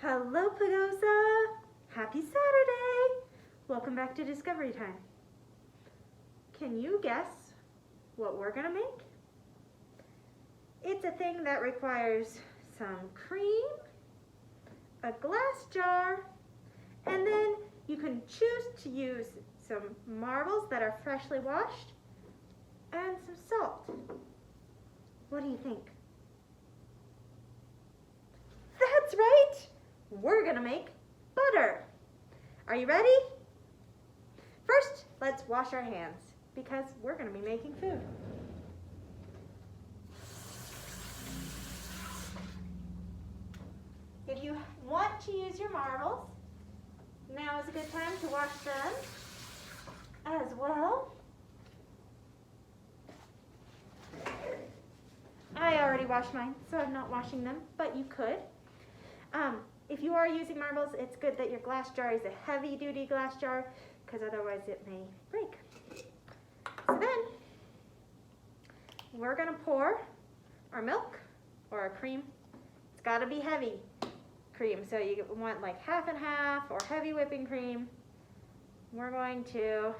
Hello, Pagosa! Happy Saturday! Welcome back to Discovery Time. Can you guess what we're gonna make? It's a thing that requires some cream, a glass jar, and then you can choose to use some marbles that are freshly washed and some salt. What do you think? That's right! We're gonna make butter. Are you ready? First, let's wash our hands because we're gonna be making food. If you want to use your marbles, now is a good time to wash them as well. I already washed mine, so I'm not washing them, but you could. If you are using marbles, it's good that your glass jar is a heavy-duty glass jar, because otherwise it may break. So then, we're gonna pour our milk or our cream. It's gotta be heavy cream, so you want like half and half or heavy whipping cream. We're going to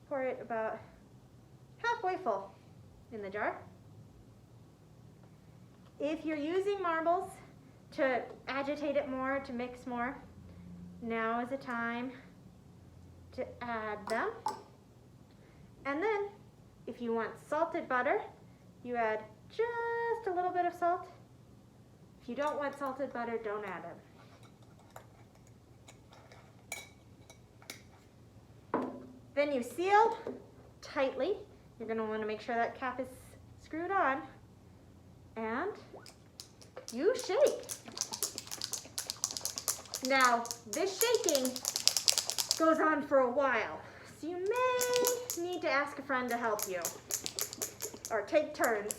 pour it about halfway full in the jar. If you're using marbles to agitate it more, to mix more, now is the time to add them. And then, if you want salted butter, you add just a little bit of salt. If you don't want salted butter, don't add it. Then you seal tightly. You're going to want to make sure that cap is screwed on. And you shake. Now, this shaking goes on for a while, so you may need to ask a friend to help you, or take turns.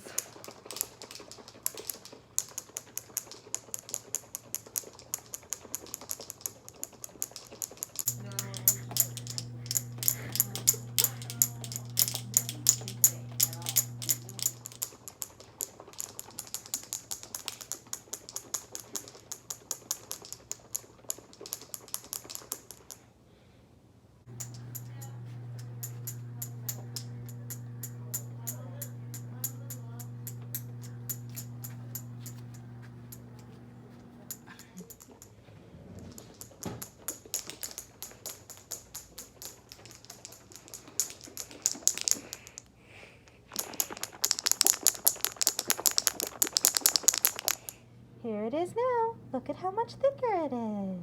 Here it is now. Look at how much thicker it is.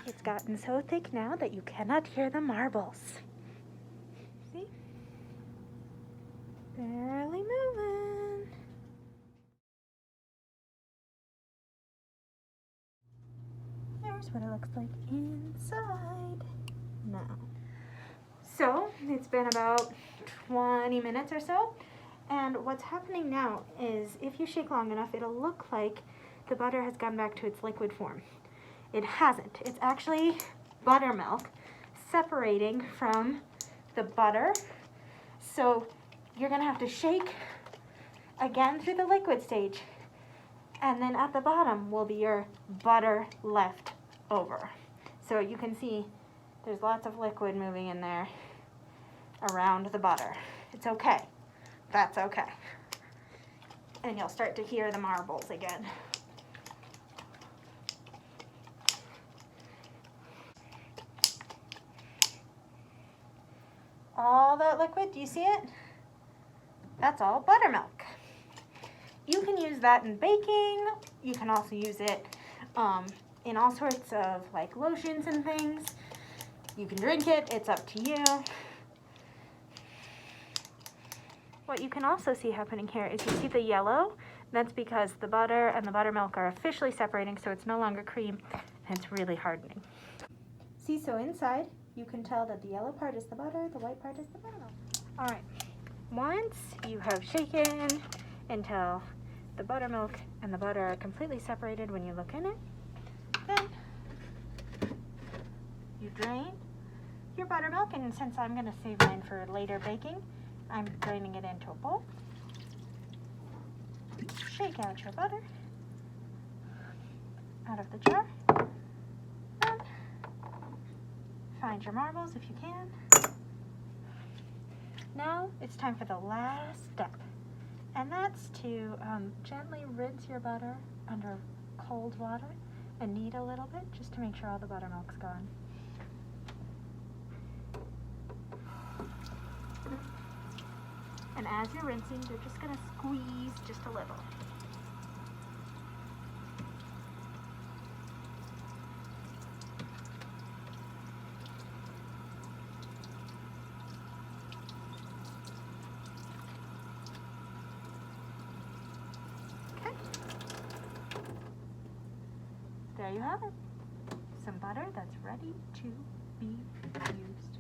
It's gotten so thick now that you cannot hear the marbles. See? Barely moving. Here's what it looks like inside now. So, it's been about 20 minutes or so. And what's happening now is if you shake long enough, it'll look like the butter has gone back to its liquid form. It hasn't. It's actually buttermilk separating from the butter. So you're gonna have to shake again through the liquid stage. And then at the bottom will be your butter left over. So you can see there's lots of liquid moving in there around the butter. It's okay. That's okay. And you'll start to hear the marbles again. All that liquid, do you see it? That's all buttermilk. You can use that in baking. You can also use it in all sorts of like lotions and things. You can drink it, it's up to you. what you can also see happening here is you see the yellow. That's because the butter and the buttermilk are officially separating, so it's no longer cream, and it's really hardening. See, so inside, you can tell that the yellow part is the butter, the white part is the buttermilk. All right, once you have shaken until the buttermilk and the butter are completely separated when you look in it, then you drain your buttermilk, and since I'm going to save mine for later baking, I'm draining it into a bowl. Shake out your butter out of the jar. And find your marbles if you can. Now it's time for the last step, and that's to gently rinse your butter under cold water and knead a little bit just to make sure all the buttermilk's gone. And as you're rinsing, you're just going to squeeze just a little. Okay. There you have it. Some butter that's ready to be used.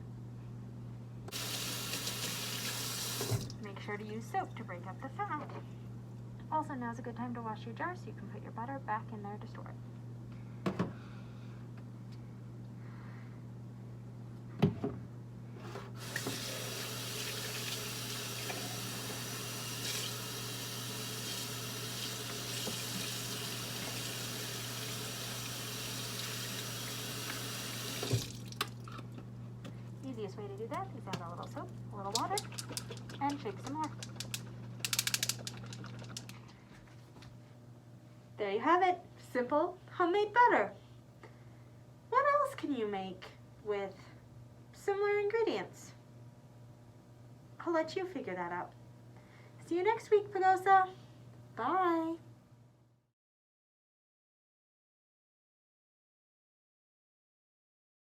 Make sure to use soap to break up the fat. Also, now's a good time to wash your jar so you can put your butter back in there to store it. Easiest way to do that is add a little soap, a little water, and shake some more. There you have it. Simple homemade butter. What else can you make with similar ingredients? I'll let you figure that out. See you next week, Pagosa. Bye.